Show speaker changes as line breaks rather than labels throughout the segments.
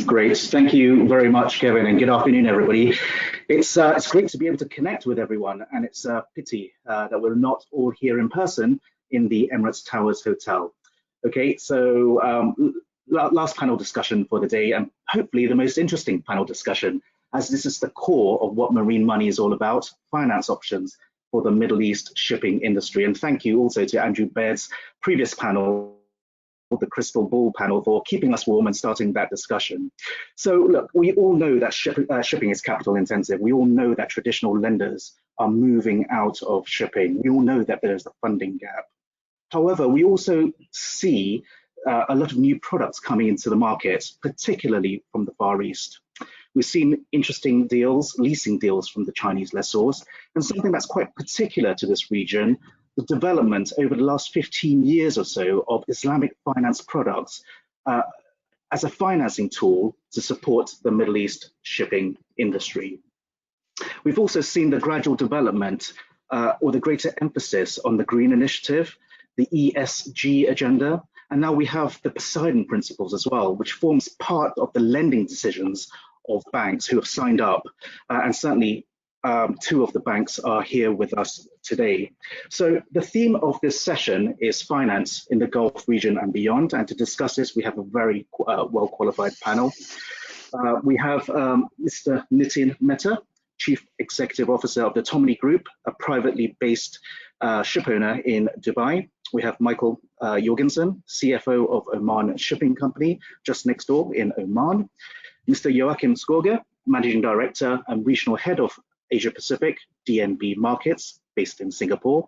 Great. Thank you very much, Kevin, and good afternoon, everybody. It's great to be able to connect with everyone, and it's a pity that we're not all here in person in the Emirates Towers Hotel. Okay, so last panel discussion for the day, and hopefully the most interesting panel discussion, as this is the core of what marine money is all about, finance options for the Middle East shipping industry. And thank you also to Andrew Baird's previous panel, the Crystal Ball panel, for keeping us warm and starting that discussion. So look, we all know that shipping is capital intensive. We all know that traditional lenders are moving out of shipping. We all know that there's a funding gap. However, we also see a lot of new products coming into the market, particularly from the Far East. We've seen interesting deals, leasing deals from the Chinese lessors, and something that's quite particular to this region, the development over the last 15 years or so of Islamic finance products as a financing tool to support the Middle East shipping industry. We've also seen the gradual development or the greater emphasis on the Green Initiative, the ESG agenda, and now we have the Poseidon Principles as well, which forms part of the lending decisions of banks who have signed up, and certainly two of the banks are here with us today. So the theme of this session is finance in the Gulf region and beyond, and to discuss this we have a very well qualified panel. We have Mr. Nitin Mehta, Chief Executive Officer of the Tomini Group, a privately based ship owner in Dubai. We have Michael Jorgensen, CFO of Oman Shipping Company, just next door in Oman. Mr. Joachim Skorge, Managing Director and Regional Head of Asia Pacific, DNB Markets, based in Singapore.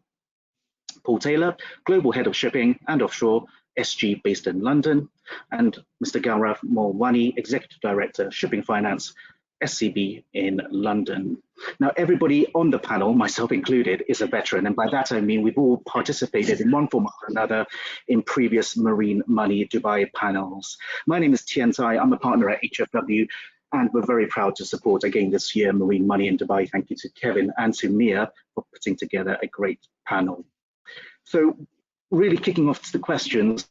Paul Taylor, Global Head of Shipping and Offshore, SG, based in London. And Mr. Gaurav Moolwaney, Executive Director, Shipping Finance, SCB in London. Now, everybody on the panel, myself included, is a veteran, and by that I mean we've all participated in one form or another in previous Marine Money Dubai panels. My name is Tien. I'm a partner at HFW, and we're very proud to support again this year Marine Money in Dubai. Thank you to Kevin and to Mia for putting together a great panel. So really kicking off to the questions,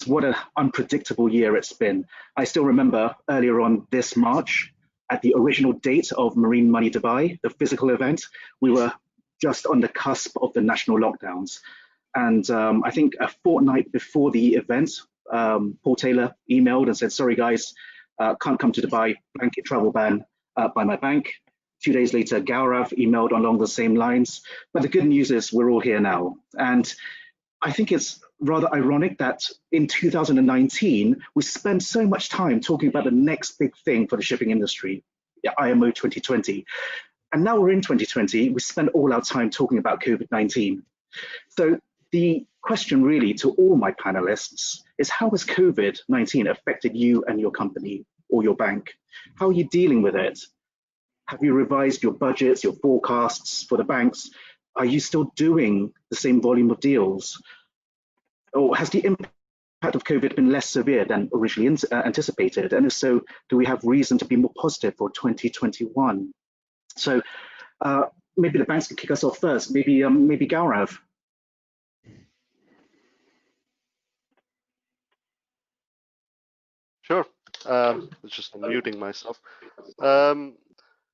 what an unpredictable year it's been. I still remember earlier on this March, at the original date of Marine Money Dubai, the physical event, we were just on the cusp of the national lockdowns. And I think a fortnight before the event, Paul Taylor emailed and said, sorry guys, can't come to Dubai, blanket travel ban by my bank. 2 days later, Gaurav emailed along the same lines. But the good news is we're all here now. And I think it's rather ironic that in 2019, we spent so much time talking about the next big thing for the shipping industry, IMO 2020. And now we're in 2020, we spend all our time talking about COVID-19. So the question really to all my panelists is, how has COVID-19 affected you and your company or your bank? How are you dealing with it? Have you revised your budgets, your forecasts for the banks? Are you still doing the same volume of deals? Or has the impact of COVID been less severe than originally anticipated? And if so, do we have reason to be more positive for 2021? So maybe the banks can kick us off first. Maybe Gaurav.
Sure. Just muting myself.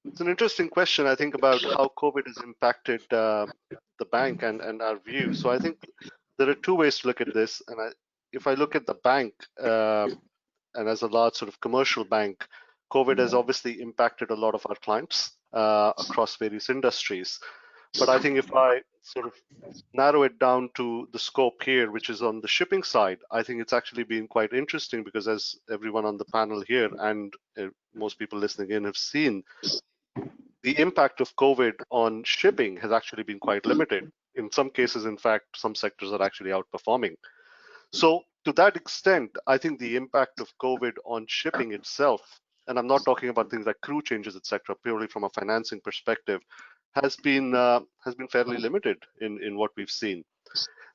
It's an interesting question, I think, about how COVID has impacted the bank and our view. So I think there are two ways to look at this. And if I look at the bank, and as a large sort of commercial bank, COVID has obviously impacted a lot of our clients across various industries. But I think if I sort of narrow it down to the scope here, which is on the shipping side, I think it's actually been quite interesting because, as everyone on the panel here and most people listening in have seen, the impact of COVID on shipping has actually been quite limited. In some cases, in fact, some sectors are actually outperforming. So to that extent, I think the impact of COVID on shipping itself, and I'm not talking about things like crew changes, etc., purely from a financing perspective, has been fairly limited in what we've seen.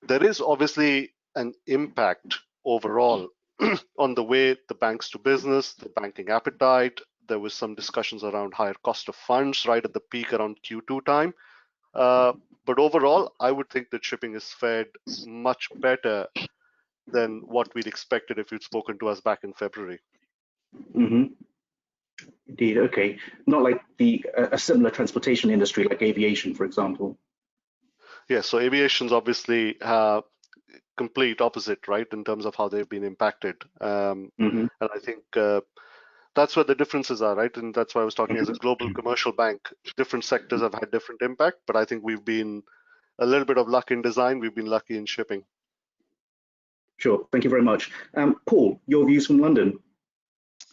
There is obviously an impact overall on the way the banks do business, the banking appetite. There was some discussions around higher cost of funds right at the peak around Q2 time. But overall, I would think that shipping has fared much better than what we'd expected if you'd spoken to us back in February.
Mm-hmm. Indeed. Okay. Not like a similar transportation industry, like aviation, for example.
Yeah. So aviation's obviously complete opposite, right, in terms of how they've been impacted.
Mm-hmm.
And I think that's where the differences are, right? And that's why I was talking as a global commercial bank. Different sectors have had different impact, but I think we've been a little bit of luck in design. We've been lucky in shipping.
Sure. Thank you very much. Paul, your views from London?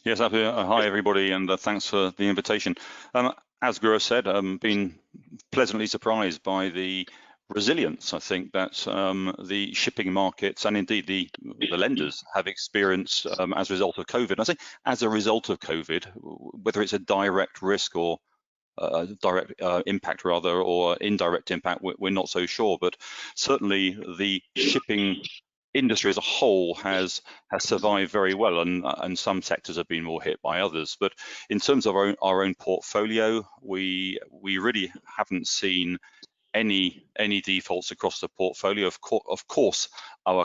Yes, hi everybody, and thanks for the invitation. As Gaurav said, been pleasantly surprised by the resilience, I think, that the shipping markets and indeed the lenders have experienced as a result of COVID. I say as a result of COVID, whether it's a direct risk or direct impact rather, or indirect impact, we're not so sure. But certainly the shipping industry as a whole has survived very well, and some sectors have been more hit by others. But in terms of our own portfolio, we really haven't seen any defaults across the portfolio. Of course,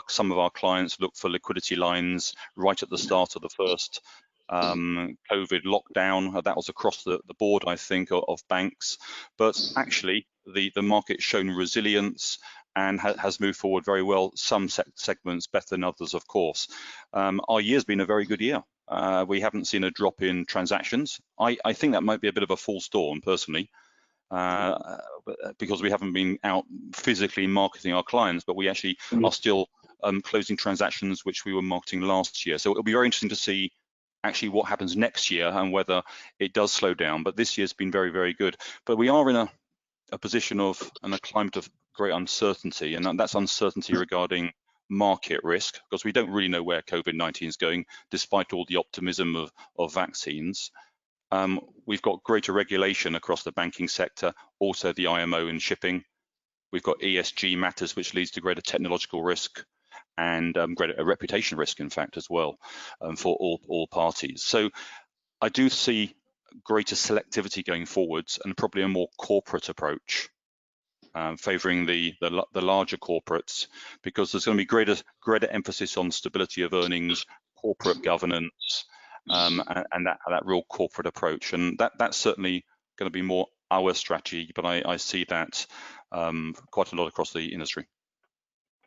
some of our clients look for liquidity lines right at the start of the first COVID lockdown. That was across the board, I think, of banks. But actually, the market's shown resilience and has moved forward very well. Some segments better than others, of course. Our year's been a very good year. We haven't seen a drop in transactions. I think that might be a bit of a false dawn, personally, because we haven't been out physically marketing our clients, but we actually are still closing transactions which we were marketing last year. So it'll be very interesting to see actually what happens next year and whether it does slow down. But this year's been very, very good. But we are in a position of and a climate of great uncertainty, and that's uncertainty regarding market risk, because we don't really know where COVID-19 is going, despite all the optimism of vaccines. We've got greater regulation across the banking sector, also the IMO in shipping. We've got ESG matters, which leads to greater technological risk and greater reputation risk, in fact, as well, for all parties. So I do see greater selectivity going forwards, and probably a more corporate approach, favouring the larger corporates, because there's going to be greater emphasis on stability of earnings, corporate governance, and that real corporate approach. And that's certainly going to be more our strategy, but I see that quite a lot across the industry.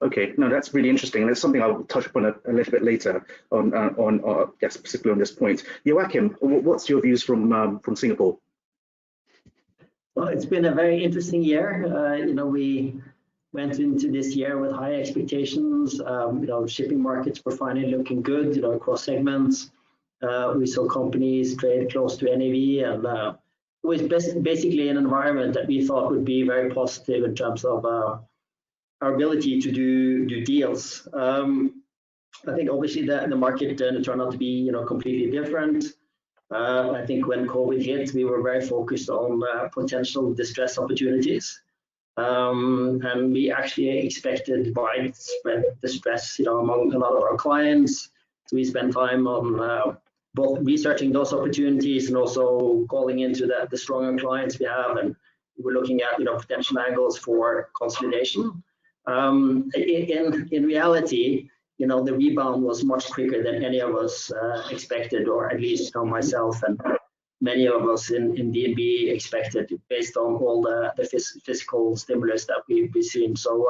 Okay, no, that's really interesting, and it's something I'll touch upon a little bit later on yes, specifically on this point. Joachim, what's your views from Singapore?
Well, it's been a very interesting year. We went into this year with high expectations. Shipping markets were finally looking good, across segments. We saw companies trade close to NAV, and it was basically an environment that we thought would be very positive in terms of our ability to do deals. I think obviously the market turned out to be completely different. I think when COVID hit, we were very focused on potential distress opportunities, and we actually expected widespread distress among a lot of our clients. So we spent time on both researching those opportunities and also calling into the stronger clients we have, and we were looking at potential angles for consolidation. In reality, the rebound was much quicker than any of us expected, or at least myself and many of us in DNB expected, based on all the fiscal stimulus that we've seen. So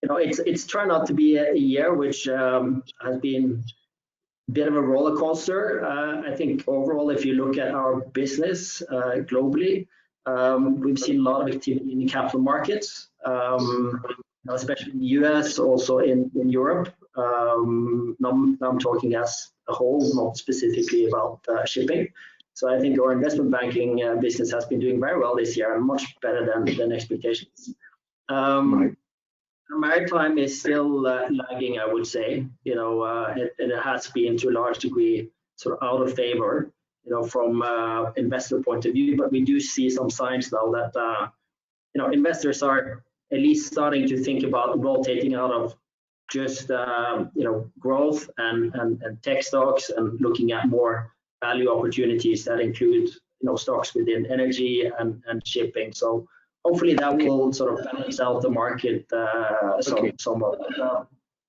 it's turned out to be a year which has been a bit of a roller coaster. I think overall, if you look at our business globally, we've seen a lot of activity in the capital markets, especially in the US, also in Europe. Now I'm talking as a whole, not specifically about shipping. So I think our investment banking business has been doing very well this year, and much better than expectations.
Right.
Maritime is still lagging, I would say. It has been to a large degree sort of out of favor, from investor point of view. But we do see some signs now that investors are at least starting to think about rotating out of just growth and tech stocks, and looking at more value opportunities that include stocks within energy and shipping. So hopefully that will sort of balance out the market somewhat.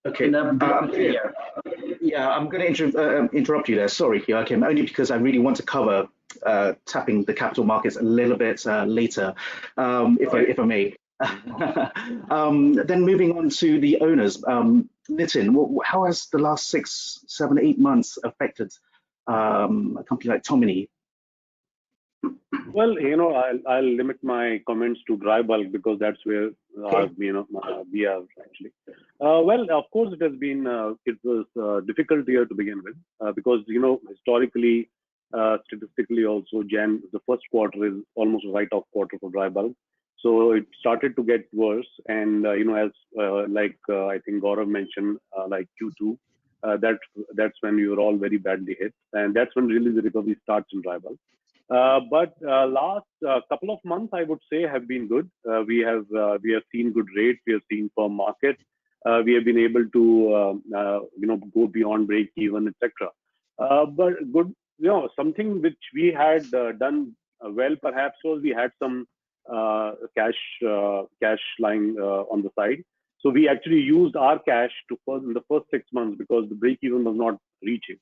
Okay.
In a bit of a year.
Yeah, I'm going to interrupt you there. Sorry, Joachim, only because I really want to cover tapping the capital markets a little bit later, if I may. Then moving on to the owners, Nitin, how has the last 6, 7, 8 months affected a company like Tomini?
Well, I'll limit my comments to dry bulk because that's where we are actually. Well, of course, it was a difficult year to begin with because historically, statistically also, the first quarter is almost a write-off quarter for dry bulk. So it started to get worse, and as I think Gaurav mentioned, like Q2, that's when we were all very badly hit, and that's when really the recovery starts in dry bulk. But last couple of months, I would say, have been good. We have seen good rates. We have seen firm market. We have been able to go beyond break even, etc. But good, something which we had done well perhaps was we had some cash lying on the side. So we actually used our cash in the first 6 months because the break even was not reaching.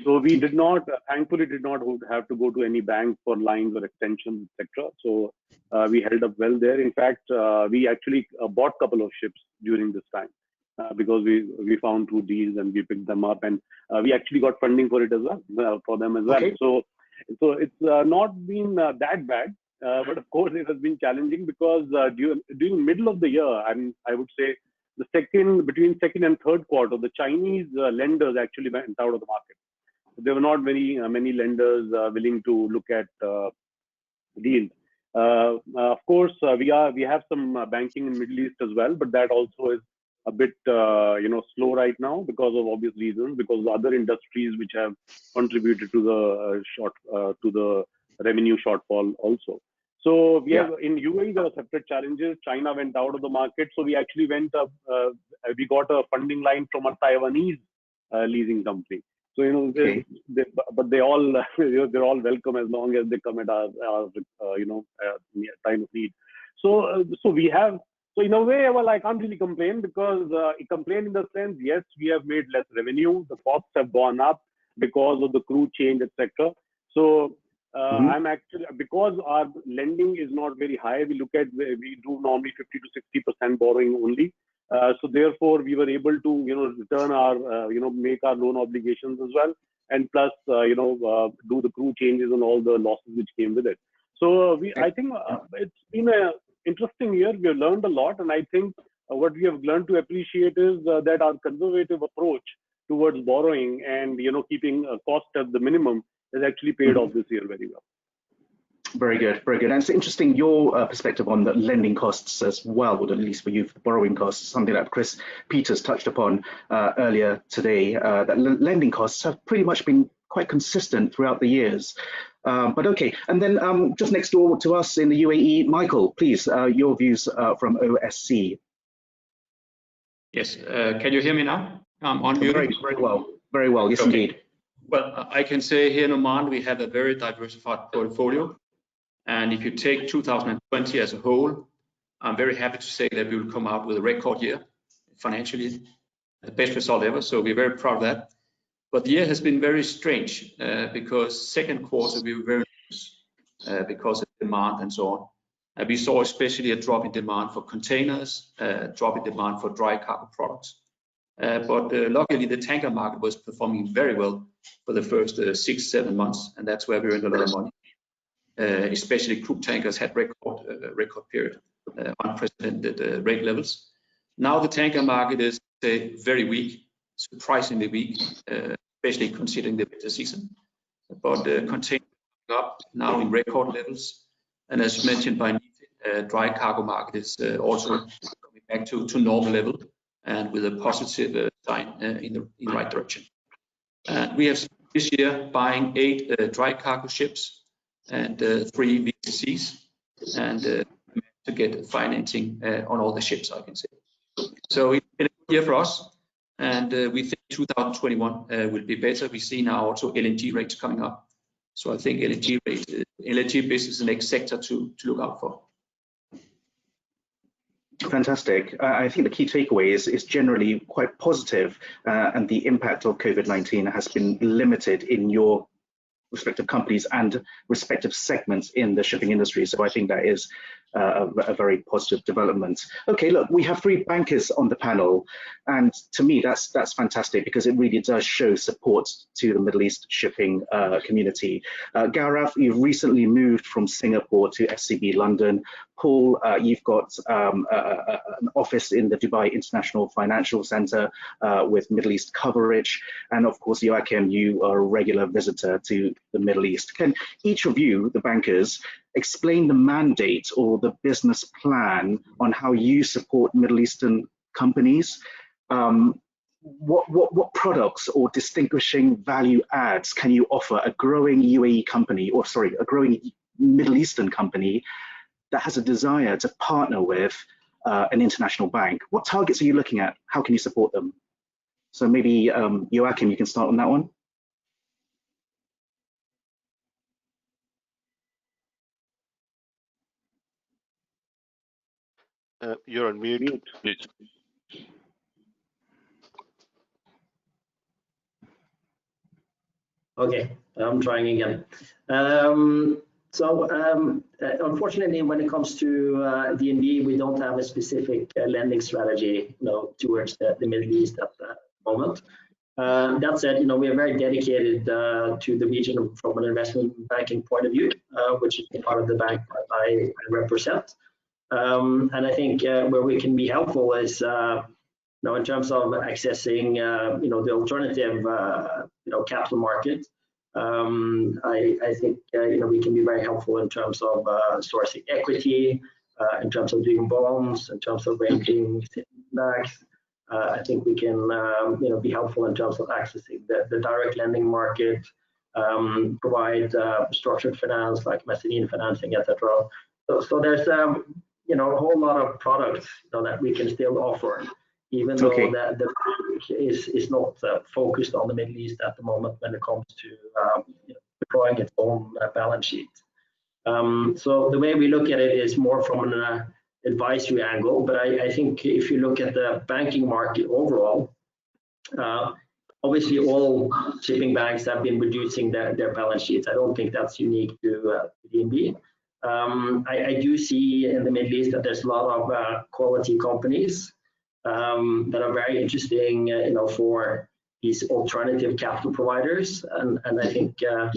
So we thankfully did not have to go to any bank for lines or extensions, etc. So we held up well there. In fact, we actually bought a couple of ships during this time because we found 2 deals and we picked them up, and we actually got funding for it as well, for them as well. Okay. So it's not been that bad, but of course it has been challenging because during middle of the year, and I would say between second and third quarter, the Chinese lenders actually went out of the market. There were not many lenders willing to look at deals. Of course, we have some banking in Middle East as well, but that also is a bit slow right now because of obvious reasons, because other industries which have contributed to the revenue shortfall also. So we have in UAE there are separate challenges. China went out of the market, so we actually we got a funding line from a Taiwanese leasing company. So but they're all welcome as long as they come at our time of need. So we have. So in a way, well, I can't really complain because complain in the sense, yes, we have made less revenue. The costs have gone up because of the crew change, etc. So I'm actually, because our lending is not very high, we do normally 50 to 60% borrowing only. So therefore, we were able to, return our, make our loan obligations as well, and plus, do the crew changes and all the losses which came with it. So I think it's been an interesting year. We have learned a lot, and I think what we have learned to appreciate is that our conservative approach towards borrowing and keeping cost at the minimum has actually paid off this year very well.
Very good, very good. And it's interesting your perspective on the lending costs as well, or at least for you, for the borrowing costs, something that Chris Peters touched upon earlier today, that lending costs have pretty much been quite consistent throughout the years. But okay, and then just next door to us in the UAE, Michael, please, your views from OSC.
Yes, can you hear me now? I'm on mute.
Very well, yes, okay. Indeed.
Well, I can say here in Oman, we have a very diversified portfolio. And if you take 2020 as a whole, I'm very happy to say that we will come out with a record year financially, the best result ever. So we're very proud of that. But the year has been very strange because second quarter we were very nervous because of demand and so on. We saw especially a drop in demand for containers, drop in demand for dry cargo products. But luckily the tanker market was performing very well for the first 6-7 months, and that's where we earned a lot of money. Especially crude tankers had record period, unprecedented rate levels. Now the tanker market is very weak, surprisingly weak, especially considering the winter season. But containers up now in record levels, and as mentioned by Nitin, dry cargo market is also coming back to normal level and with a positive sign in the right direction. We have this year buying 8 dry cargo ships and 3 VLCCs, and to get financing on all the ships, I can say. So it's been a good year for us, and we think 2021 will be better. We see now also LNG rates coming up. So I think LNG business is the next sector to look out for.
Fantastic. I think the key takeaway is generally quite positive, and the impact of COVID-19 has been limited in your respective companies and respective segments in the shipping industry. So I think that is a very positive development. Okay, look, we have 3 bankers on the panel, and to me that's fantastic because it really does show support to the Middle East shipping community. Gaurav, you've recently moved from Singapore to SCB London. Paul, you've got an office in the Dubai International Financial Center with Middle East coverage. And of course, Joachim, you are a regular visitor to the Middle East. Can each of you, the bankers, explain the mandate or the business plan on how you support Middle Eastern companies? What products or distinguishing value adds can you offer a growing UAE company, or sorry, a growing Middle Eastern company that has a desire to partner with an international bank? What targets are you looking at? How can you support them? So maybe Joachim, you can start on that one.
You're on mute.
Okay, I'm trying again. Unfortunately, when it comes to DNB, we don't have a specific lending strategy, towards the Middle East at the moment. That said, we are very dedicated to the region from an investment banking point of view, which is part of the bank that I represent. And I think where we can be helpful is, in terms of accessing, the alternative, capital market. I think we can be very helpful in terms of sourcing equity, in terms of doing bonds, in terms of raising backs. I think we can be helpful in terms of accessing the direct lending market, provide structured finance like mezzanine financing, etc. So there's a whole lot of products that we can still offer, even though the bank is not focused on the Middle East at the moment when it comes to deploying its own balance sheet. So the way we look at it is more from an advisory angle, but I think if you look at the banking market overall, obviously all shipping banks have been reducing their balance sheets. I don't think that's unique to DNB. I do see in the Middle East that there's a lot of quality companies that are very interesting, for these alternative capital providers. And I think at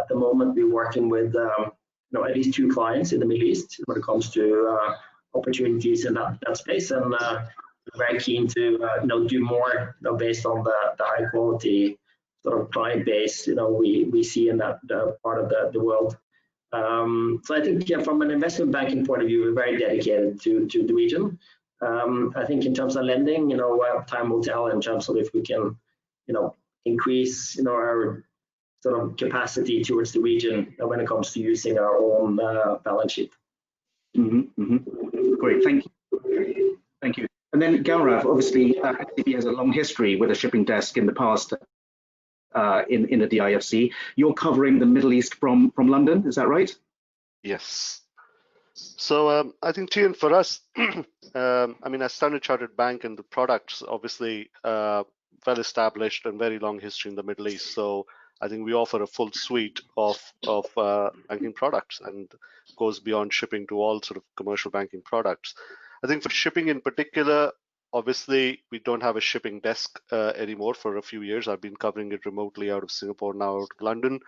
the moment we're working with at least 2 clients in the Middle East when it comes to opportunities in that space, and very keen to do more based on the high quality sort of client base we see in that part of the world. So I think from an investment banking point of view, we're very dedicated to the region. I think in terms of lending, time will tell in terms of if we can increase our sort of capacity towards the region when it comes to using our own balance sheet.
Great, thank you. Thank you. And then Gaurav, obviously SCB has a long history with a shipping desk in the past in the DIFC. You're covering the Middle East from London, is that right?
Yes. So I think, Tien, for us, as Standard Chartered Bank and the products, obviously well established and very long history in the Middle East. So I think we offer a full suite of banking products and goes beyond shipping to all sort of commercial banking products. I think for shipping in particular, obviously we don't have a shipping desk anymore for a few years. I've been covering it remotely out of Singapore, now out of London.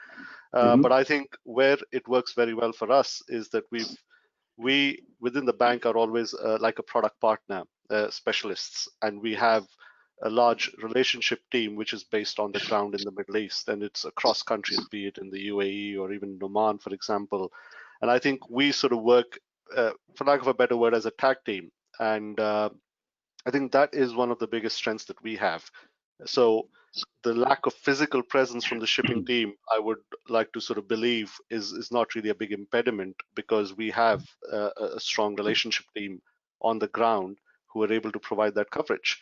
But I think where it works very well for us is that we within the bank are always like a product partner specialists, and we have a large relationship team which is based on the ground in the Middle East, and it's across countries, be it in the UAE or even Oman, for example. And I think we sort of work, for lack of a better word, as a tag team. And I think that is one of the biggest strengths that we have. So the lack of physical presence from the shipping team, I would like to sort of believe is not really a big impediment, because we have a strong relationship team on the ground who are able to provide that coverage.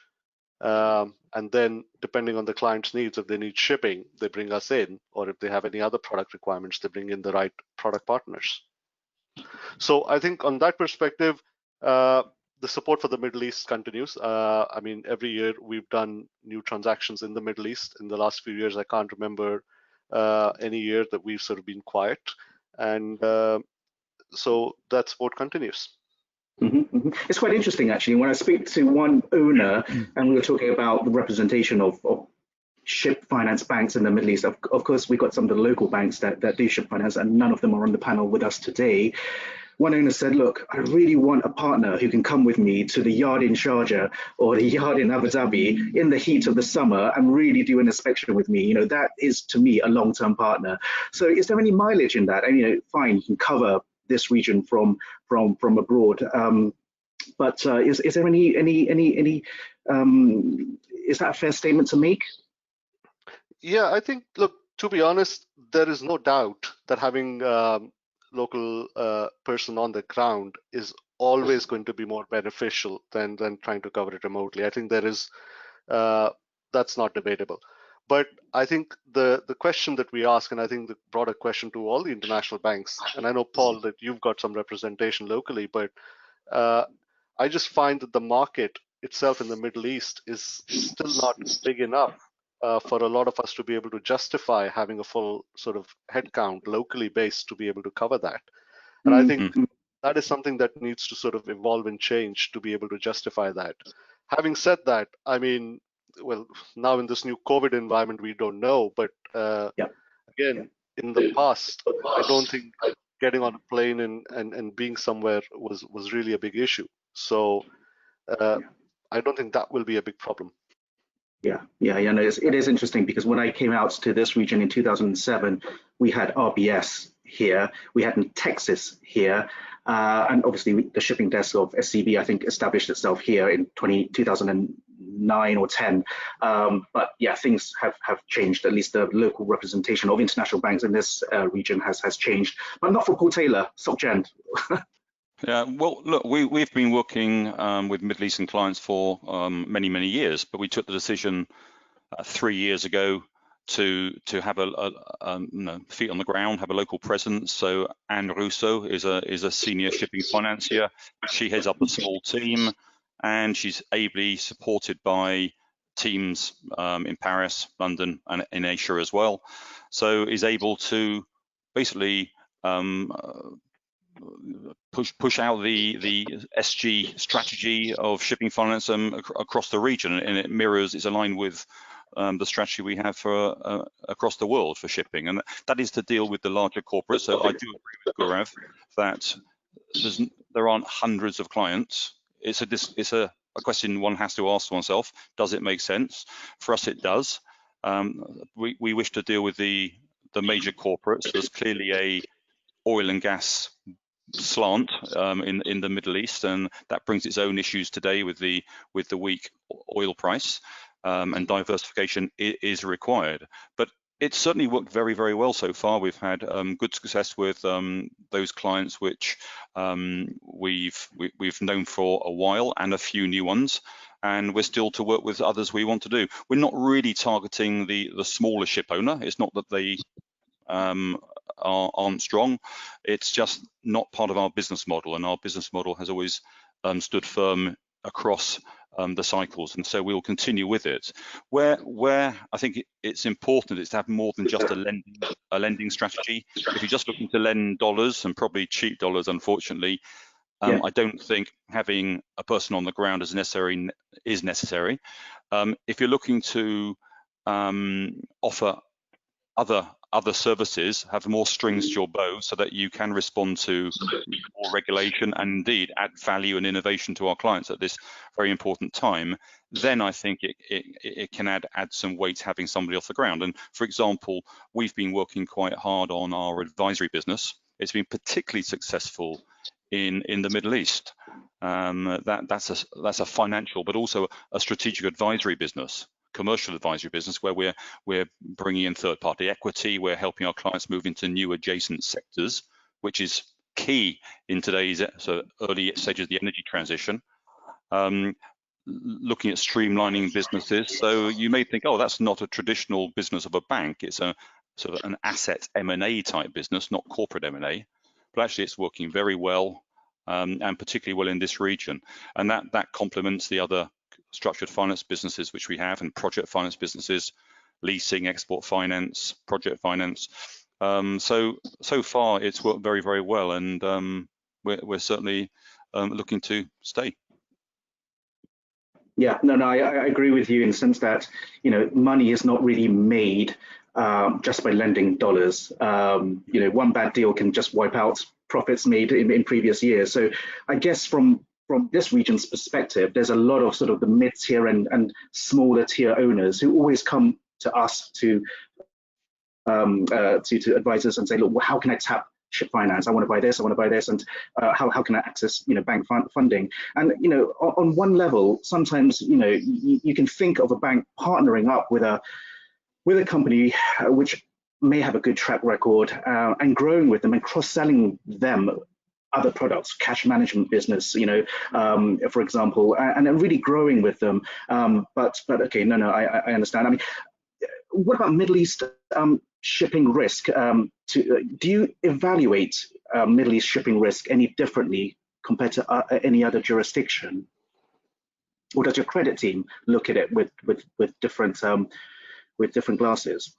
And then depending on the client's needs, if they need shipping, they bring us in, or if they have any other product requirements, they bring in the right product partners. So I think on that perspective, the support for the Middle East continues. I mean, every year we've done new transactions in the Middle East. In the last few years, I can't remember any year that we've sort of been quiet. And so that support continues.
It's quite interesting, actually. When I speak to one owner and we were talking about the representation of ship finance banks in the Middle East, of course, we've got some of the local banks that do ship finance, and none of them are on the panel with us today. One owner said, look, I really want a partner who can come with me to the yard in Sharjah or the yard in Abu Dhabi in the heat of the summer and really do an inspection with me. You know, that is, to me, a long-term partner. So is there any mileage in that? And, you know, fine, you can cover this region from abroad. But is there any is that a fair statement to make?
Yeah, I think, look, to be honest, there is no doubt that having local person on the ground is always going to be more beneficial than trying to cover it remotely. I think there is, that's not debatable. But I think the question that we ask, and I think the broader question to all the international banks, and I know, Paul, that you've got some representation locally, but I just find that the market itself in the Middle East is still not big enough for a lot of us to be able to justify having a full sort of headcount locally based to be able to cover that. And I think that is something that needs to sort of evolve and change to be able to justify that. Having said that, I mean, well, now in this new COVID environment, we don't know, but again, in the past, I don't think getting on a plane and being somewhere was really a big issue. So I don't think that will be a big problem.
No, it is interesting because when I came out to this region in 2007, we had RBS here, we had in Texas here, and obviously the shipping desk of SCB, I think, established itself here in 2009 or 10. But yeah, things have changed. At least the local representation of international banks in this region has changed, but not for Paul Taylor, SocGen.
Yeah, well, look, we've been working with Middle Eastern clients for many years, but we took the decision 3 years ago to have a feet on the ground, have a local presence. So Anne Russo is a senior shipping financier. She heads up a small team, and she's ably supported by teams in Paris, London, and in Asia as well. So is able to basically push out the SG strategy of shipping finance across the region, and it mirrors, is aligned with the strategy we have for across the world for shipping, and that is to deal with the larger corporates. So I do agree with Gaurav that there aren't hundreds of clients. It's a question one has to ask oneself: does it make sense? For us, it does. We wish to deal with the major corporates. There's clearly a oil and gas slant in the Middle East, and that brings its own issues today with the weak oil price, and diversification is required. But it's certainly worked very well so far. We've had good success with those clients which we've known for a while, and a few new ones, and we're still to work with others we want to do. We're not really targeting the smaller ship owner. It's not that they aren't strong, it's just not part of our business model, and our business model has always stood firm across the cycles, and so we will continue with it. Where I think it's important is to have more than just a lending strategy. If you're just looking to lend dollars, and probably cheap dollars, unfortunately, I don't think having a person on the ground is necessary. If you're looking to offer other services, have more strings to your bow so that you can respond to more regulation and indeed add value and innovation to our clients at this very important time, then I think it can add some weight having somebody off the ground. And for example, we've been working quite hard on our advisory business. It's been particularly successful in the Middle East. That's a financial but also a strategic advisory business, commercial advisory business, where we're bringing in third-party equity. We're helping our clients move into new adjacent sectors, which is key in today's early stages of the energy transition. Looking at streamlining businesses. So you may think, oh, that's not a traditional business of a bank. It's a sort of an asset M&A type business, not corporate M&A. But actually, it's working very well. and particularly well in this region. And that complements the other structured finance businesses which we have, and project finance businesses, leasing, export finance, project finance. So far it's worked very, very well, and we're certainly looking to stay.
Yeah, no, I agree with you in the sense that, you know, money is not really made just by lending dollars. You know, one bad deal can just wipe out profits made in previous years. So I guess from this region's perspective, there's a lot of sort of the mid-tier and smaller tier owners who always come to us to advise us and say, look, well, how can I tap ship finance? I want to buy this, and how can I access, you know, bank funding? And, you know, on one level, sometimes, you know, you can think of a bank partnering up with a company which may have a good track record and growing with them and cross-selling them other products, cash management business, you know, for example, and really growing with them. But okay, no, I understand. I mean, what about Middle East shipping risk? Do you evaluate Middle East shipping risk any differently compared to any other jurisdiction, or does your credit team look at it with different glasses?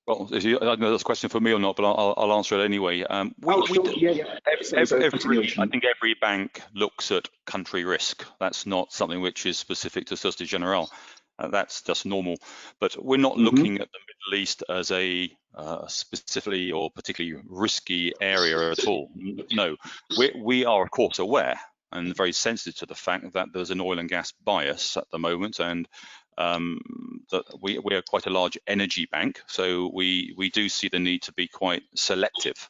Well, I don't know if that's a question for me or not, but I'll answer it anyway.
Yeah.
I think every bank looks at country risk. That's not something which is specific to Société Générale. That's just normal. But we're not looking at the Middle East as a specifically or particularly risky area at all. No, we are of course aware and very sensitive to the fact that there's an oil and gas bias at the moment, and that we are quite a large energy bank, so we do see the need to be quite selective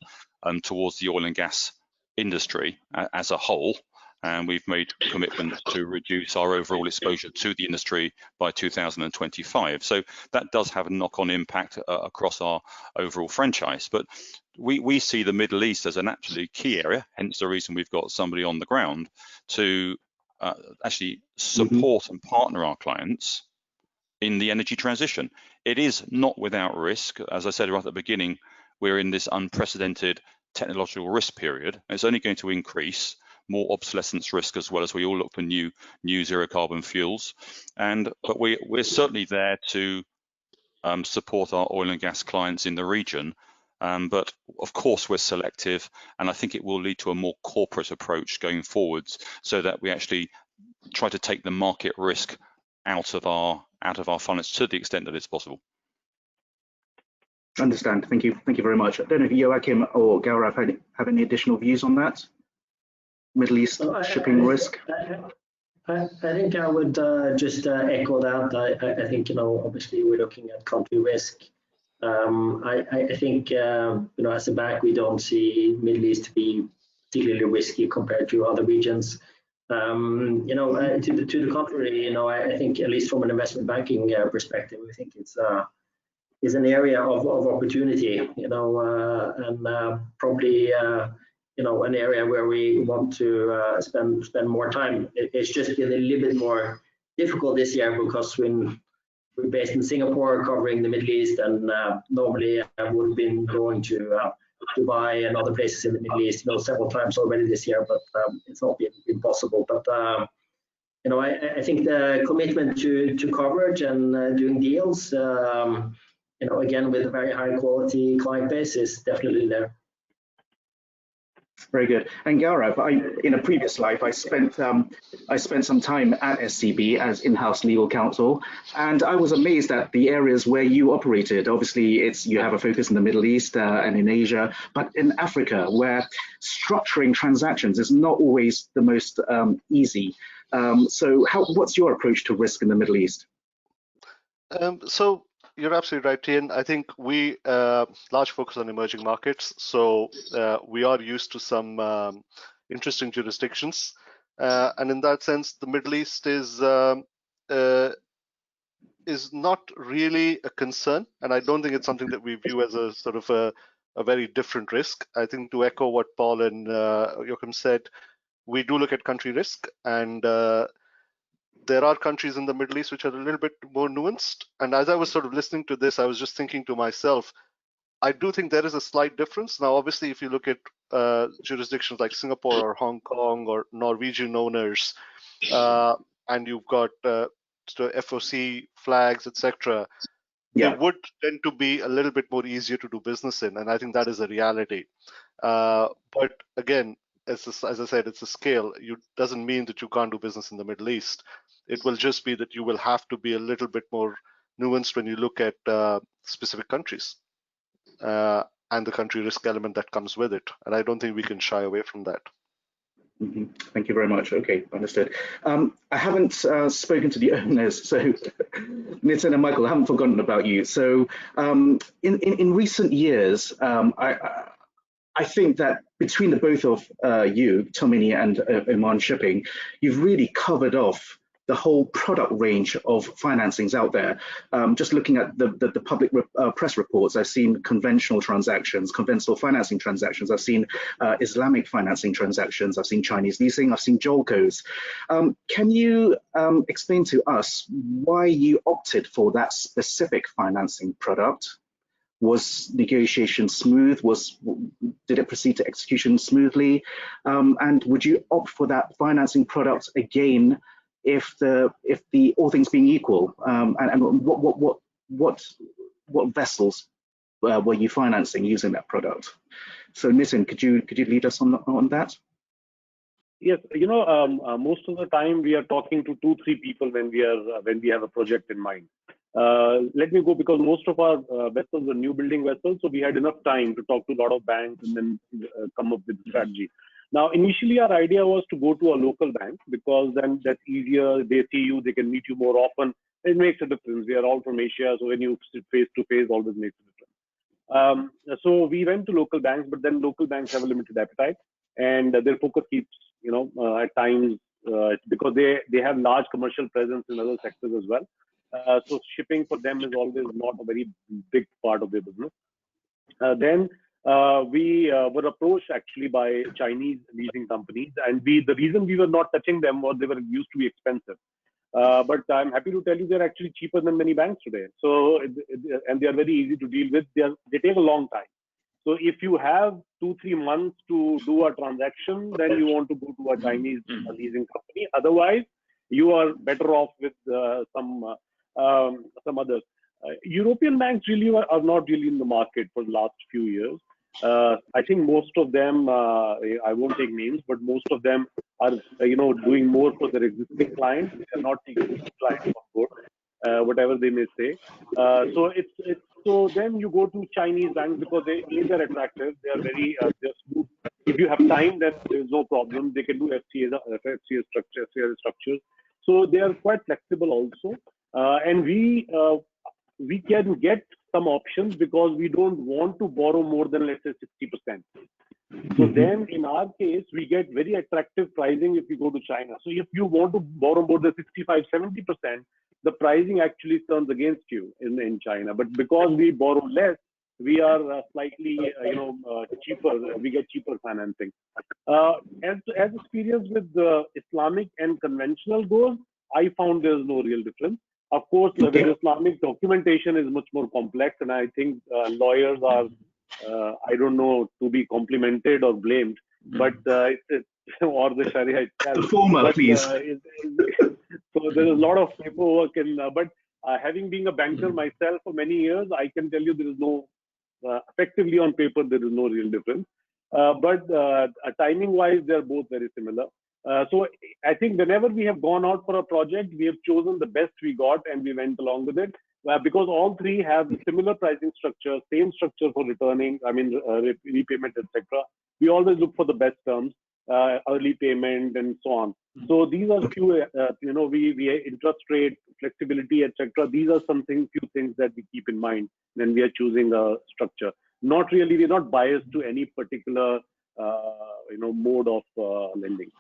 towards the oil and gas industry as a whole, and we've made commitments to reduce our overall exposure to the industry by 2025. So that does have a knock-on impact across our overall franchise. But we see the Middle East as an absolutely key area, hence the reason we've got somebody on the ground to actually support and partner our clients in the energy transition. It is not without risk. As I said right at the beginning, we're in this unprecedented technological risk period. It's only going to increase, more obsolescence risk as well, as we all look for new zero carbon fuels. But we're certainly there to support our oil and gas clients in the region. But of course we're selective, and I think it will lead to a more corporate approach going forwards, so that we actually try to take the market risk out of our finance to the extent that it's possible.
Understand. Thank you very much. I don't know if Joachim or Gaurav have any additional views on that Middle East shipping risk.
I think I would just echo that. I think, you know, obviously we're looking at country risk. I think, you know, as a bank, we don't see Middle East to be particularly risky compared to other regions. You know, to the contrary, you know, I think, at least from an investment banking perspective, we think it's an area of opportunity, you know, and probably you know, an area where we want to spend more time. It's just been a little bit more difficult this year because we're based in Singapore, covering the Middle East, and normally I would have been going to Dubai and other places in the Middle East, you know, several times already this year, but it's not been possible. But you know, I think the commitment to coverage and doing deals, you know, again with a very high quality client base, is definitely there.
Very good. And Gaurav, in a previous life, I spent some time at SCB as in-house legal counsel, and I was amazed at the areas where you operated. Obviously, you have a focus in the Middle East and in Asia, but in Africa, where structuring transactions is not always the most easy. So, what's your approach to risk in the Middle East?
So you're absolutely right, Tien. I think we large focus on emerging markets, so we are used to some interesting jurisdictions, and in that sense, the Middle East is not really a concern, and I don't think it's something that we view as a sort of a very different risk. I think, to echo what Paul and Joachim said, we do look at country risk, and there are countries in the Middle East which are a little bit more nuanced. And as I was sort of listening to this, I was just thinking to myself, I do think there is a slight difference. Now, obviously, if you look at jurisdictions like Singapore or Hong Kong or Norwegian owners, and you've got FOC flags, etc., they would tend to be a little bit more easier to do business in, and I think that is a reality. But again, as I said, it's a scale. It doesn't mean that you can't do business in the Middle East. It will just be that you will have to be a little bit more nuanced when you look at specific countries and the country risk element that comes with it. And I don't think we can shy away from that.
Mm-hmm. Thank you very much. Okay, understood. I haven't spoken to the owners, so Nitin and Michael, I haven't forgotten about you. So in recent years, I think that between the both of you, Tomini and Oman Shipping, you've really covered off the whole product range of financings out there. Just looking at the public press reports, I've seen conventional transactions, conventional financing transactions. I've seen Islamic financing transactions. I've seen Chinese leasing. I've seen JOLCOs. Can you explain to us why you opted for that specific financing product? Was negotiation smooth? Did it proceed to execution smoothly? And would you opt for that financing product again if the all things being equal? And what vessels were you financing using that product? So Nitin, could you lead us on that?
Yes, most of the time we are talking to 2-3 people when we have a project in mind. Let me go, because most of our vessels are new building vessels, so we had enough time to talk to a lot of banks and then come up with a strategy. Now, initially our idea was to go to a local bank, because then that's easier. They see you, they can meet you more often. It makes a difference. We are all from Asia, so when you sit face to face, always makes a difference. So we went to local banks, but then local banks have a limited appetite, and their focus keeps, at times, because they have large commercial presence in other sectors as well. So shipping for them is always not a very big part of their business. Then we were approached actually by Chinese leasing companies, and the reason we were not touching them was they were used to be expensive. But I'm happy to tell you they're actually cheaper than many banks today. So and they are very easy to deal with. They take a long time. So if you have 2-3 months to do a transaction, then you want to go to a Chinese leasing company. Otherwise, you are better off with some others. European banks really are not really in the market for the last few years. I think most of them, I won't take names, but most of them are, doing more for their existing clients. They are not taking new clients on board, whatever they may say. So then you go to Chinese banks, because they are attractive. They are very they're smooth. If you have time, then there's no problem. They can do FCA structures. So they are quite flexible also. And we can get some options, because we don't want to borrow more than, let's say, 60%. So then in our case, we get very attractive pricing if you go to China. So if you want to borrow more than 65-70%, the pricing actually turns against you in China. But because we borrow less, we are slightly cheaper. We get cheaper financing. As experience with the Islamic and conventional goes, I found there's no real difference. Of course, the Islamic documentation is much more complex, and I think lawyers are, I don't know, to be complimented or blamed, but or the Sharia itself.
The former, please.
So there is a lot of paperwork, but having been a banker myself for many years, I can tell you there is no, effectively on paper, there is no real difference. But timing-wise, they are both very similar. So I think whenever we have gone out for a project, we have chosen the best we got and we went along with it, because all three have similar pricing structure, same structure for returning, repayment, etc. We always look for the best terms, early payment and so on. So these are few, we interest rate, flexibility, etc. These are few things that we keep in mind when we are choosing a structure. Not really, we're not biased to any particular, mode of lending.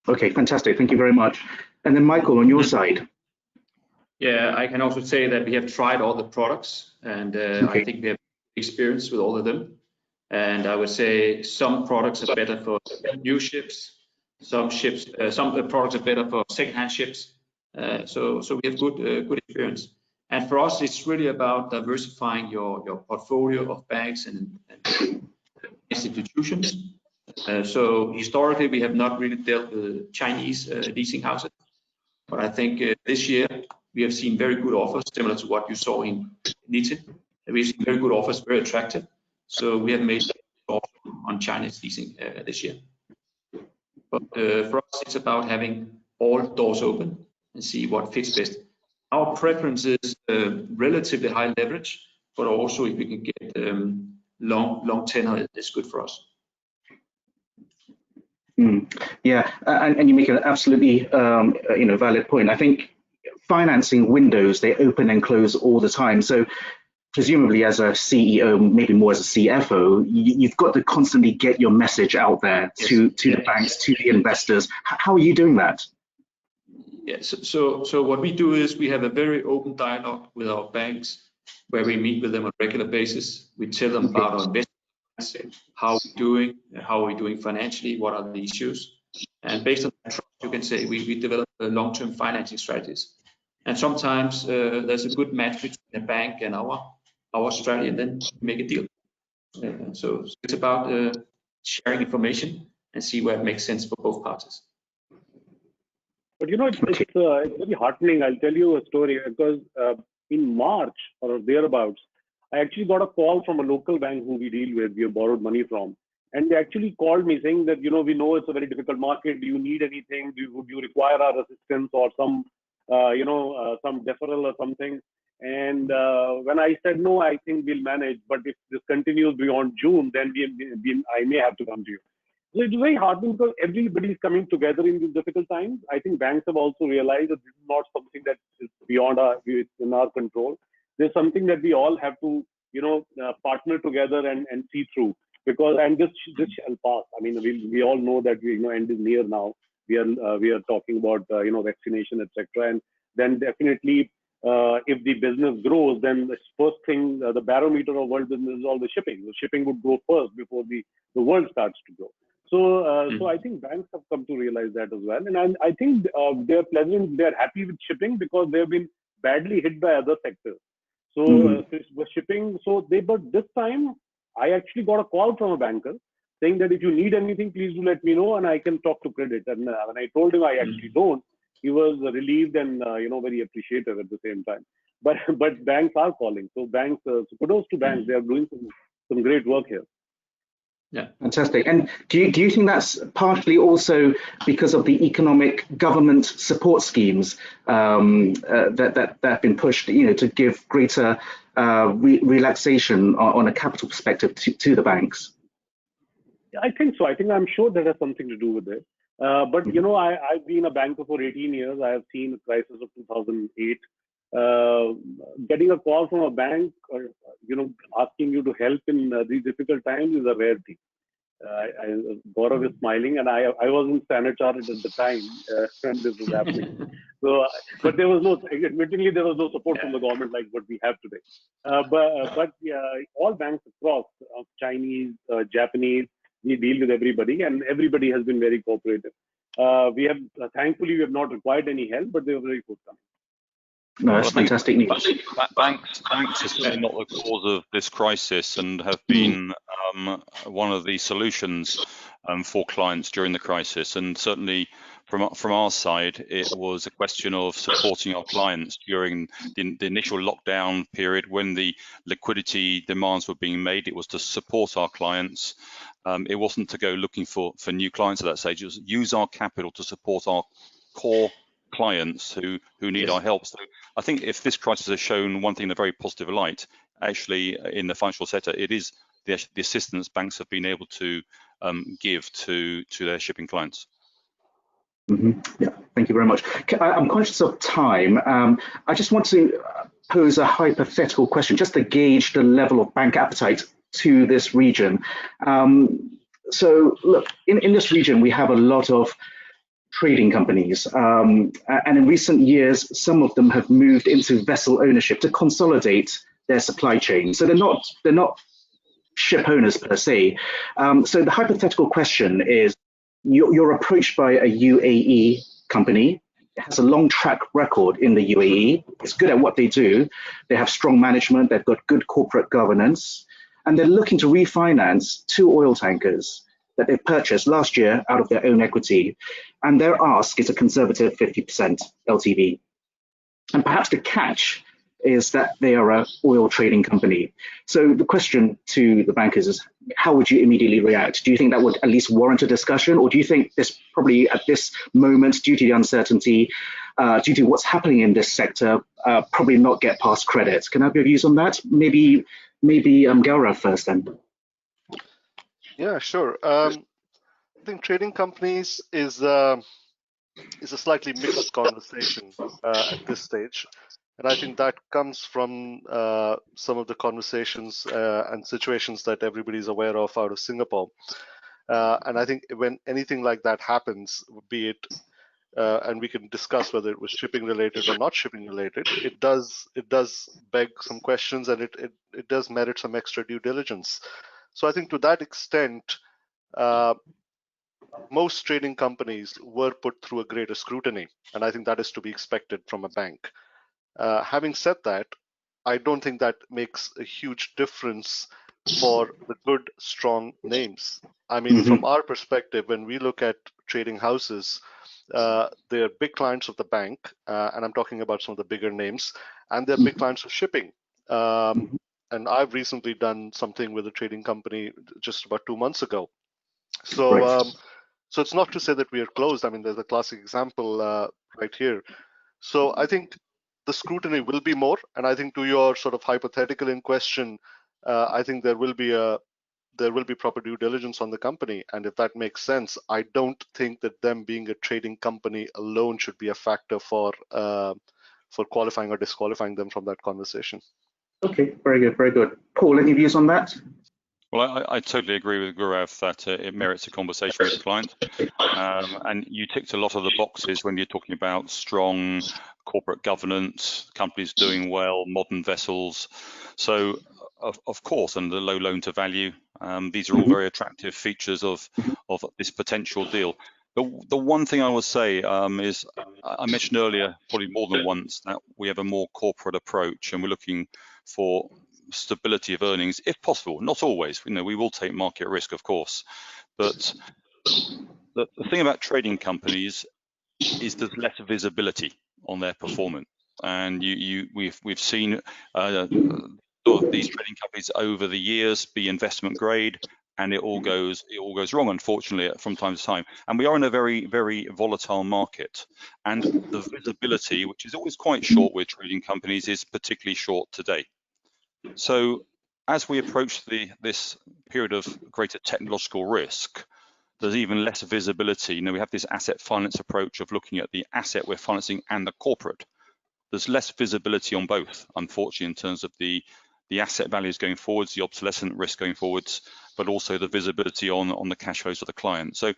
Okay, fantastic. Thank you very much. And then Michael, on your side.
Yeah, I can also say that we have tried all the products, and I think we have experience with all of them. And I would say some products are better for new ships. Some products are better for second-hand ships. So we have good experience. And for us, it's really about diversifying your portfolio of banks and institutions. So historically, we have not really dealt with Chinese leasing houses, but I think this year we have seen very good offers, similar to what you saw in Nitin. We've seen very good offers, very attractive. So we have made offers on Chinese leasing this year. But for us, it's about having all doors open and see what fits best. Our preference is relatively high leverage, but also if we can get long tenor, it's good for us.
Yeah, and you make an absolutely valid point. I think financing windows, they open and close all the time. So presumably as a CEO, maybe more as a CFO, you've got to constantly get your message out there to the banks, to the investors. How are you doing that?
Yes, so what we do is we have a very open dialogue with our banks where we meet with them on a regular basis. We tell them about our investments, how are we doing financially, what are the issues. And based on that trust, you can say we develop long-term financing strategies. And sometimes there's a good match between the bank and our strategy, and then make a deal. So it's about sharing information and see where it makes sense for both parties.
But it's very heartening. I'll tell you a story, because in March or thereabouts, I actually got a call from a local bank who we deal with, we have borrowed money from. And they actually called me saying that, we know it's a very difficult market. Do you need anything? Would you require our assistance or some deferral or something? And when I said, no, I think we'll manage. But if this continues beyond June, then I may have to come to you. So it's very heartening because everybody is coming together in these difficult times. I think banks have also realized that this is not something that is beyond in our control. There's something that we all have to, partner together and see through. And this shall pass. I mean, we all know that end is near now. We are talking about vaccination, etc. And then definitely, if the business grows, then the first thing, the barometer of world business is all the shipping. The shipping would grow first before the world starts to grow. So I think banks have come to realize that as well. And I think they're happy with shipping because they've been badly hit by other sectors. So shipping, but this time I actually got a call from a banker saying that if you need anything, please do let me know and I can talk to credit. And when I told him I actually don't, he was relieved and very appreciative at the same time. But banks are calling. So banks, kudos to banks. They are doing some great work here.
Yeah, fantastic. And do you think that's partially also because of the economic government support schemes that have been pushed, to give greater relaxation on a capital perspective to the banks?
I think so. I'm sure that has something to do with it. But I've been a banker for 18 years. I have seen the crisis of 2008. Getting a call from a bank, or asking you to help in these difficult times is a rare thing. Gaurav is smiling, and I was in Standard Chartered at the time when this was happening. So, but admittedly, there was no support from the government like what we have today. But all banks across, Chinese, Japanese, we deal with everybody, and everybody has been very cooperative. Thankfully, we have not required any help, but they were very forthcoming.
No, that's fantastic news.
Banks are certainly not the cause of this crisis and have been one of the solutions for clients during the crisis. And certainly from our side, it was a question of supporting our clients during the initial lockdown period when the liquidity demands were being made. It was to support our clients. It wasn't to go looking for new clients at that stage. It was use our capital to support our core clients who need our help. So I think if this crisis has shown one thing in a very positive light, actually in the financial sector, it is the assistance banks have been able to give to their shipping clients.
Yeah, thank you very much. I'm conscious of time. I just want to pose a hypothetical question just to gauge the level of bank appetite to this region. So look, in this region, we have a lot of trading companies, and in recent years, some of them have moved into vessel ownership to consolidate their supply chain. So they're not ship owners per se. So the hypothetical question is, you're approached by a UAE company. It has a long track record in the UAE. It's good at what they do. They have strong management. They've got good corporate governance. and they're looking to refinance 2 oil tankers that they purchased last year out of their own equity. And their ask is a conservative 50% LTV. And perhaps the catch is that they are an oil trading company. So the question to the bankers is, how would you immediately react? Do you think that would at least warrant a discussion? Or do you think this probably at this moment, due to the uncertainty, due to what's happening in this sector, probably not get past credit? Can I have your views on that? Maybe Gaurav first then.
Yeah, sure. I think trading companies is a slightly mixed conversation at this stage. And I think that comes from some of the conversations and situations that everybody's aware of out of Singapore. And I think when anything like that happens, be it, and we can discuss whether it was shipping related or not shipping related, it does beg some questions, and it does merit some extra due diligence. So I think to that extent, most trading companies were put through a greater scrutiny, and I think that is to be expected from a bank. Having said that, I don't think that makes a huge difference for the good, strong names. I mean, from our perspective, when we look at trading houses, they're big clients of the bank, and I'm talking about some of the bigger names, and they're big clients of shipping. And I've recently done something with a trading company just about 2 months ago. So, so it's not to say that we are closed. I mean, there's a classic example right here. So I think the scrutiny will be more, and I think to your sort of hypothetical in question, I think there will be proper due diligence on the company, and if that makes sense, I don't think that them being a trading company alone should be a factor for qualifying or disqualifying them from that conversation.
Okay, very good, very good. Paul, any views on that?
Well, I totally agree with Gaurav that it merits a conversation with the client. And you ticked a lot of the boxes when you're talking about strong corporate governance, companies doing well, modern vessels. So, of course, and the low loan to value, these are all very attractive features of this potential deal. The one thing I would say is, I mentioned earlier, probably more than once, that we have a more corporate approach, and we're looking for stability of earnings, if possible. Not always. We will take market risk, of course, but the thing about trading companies is there's less visibility on their performance, and we've seen these trading companies over the years be investment grade, and it all goes wrong, unfortunately, from time to time. And we are in a very, very volatile market, and the visibility, which is always quite short with trading companies, is particularly short today. So as we approach this period of greater technological risk, there's even less visibility. We have this asset finance approach of looking at the asset we're financing and the corporate. There's less visibility on both, unfortunately, in terms of the asset values going forwards, the obsolescent risk going forwards, but also the visibility on the cash flows of the client. So